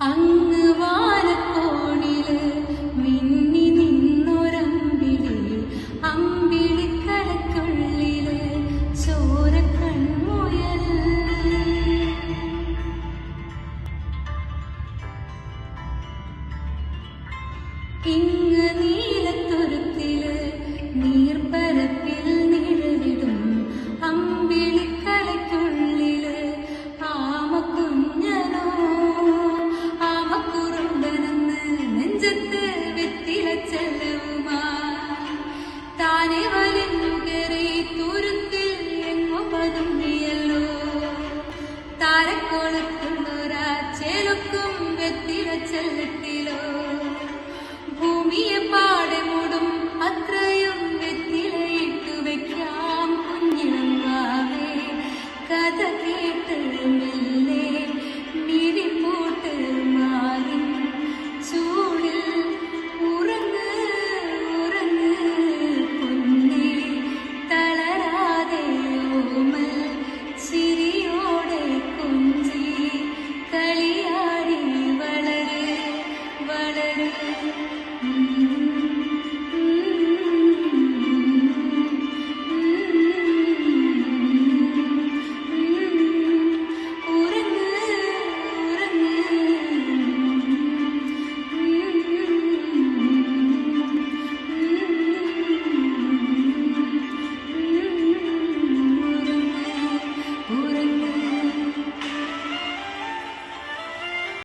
അങ്ങ് വാനക്കോണില് മിന്നി നിന്നൊരമ്പിളി അമ്പിളിക്കലയ്ക്കുള്ളില് ചോരക്കൺമുയൽ ഇങ്ങ് നീലത്തുരുത്തില് നീർപ്പരപ്പിൽ നിഴലിടും അമ്പിളിക്കലയ്ക്കുള്ളില് ആമക്കുഞ്ഞനോ ആമക്കുറുമ്പനെന്ന് നെഞ്ചത്ത് വെത്തിലച്ചെല്ലവുമാ താനെ വലിഞ്ഞു കയറി തുരുത്തിൽ എങ്ങോ പതുങ്ങിയല്ലോ താരക്കോളത്തുള്ളൊരാ ചെലുക്കും വെത്തിലച്ചെല്ലട്ടെ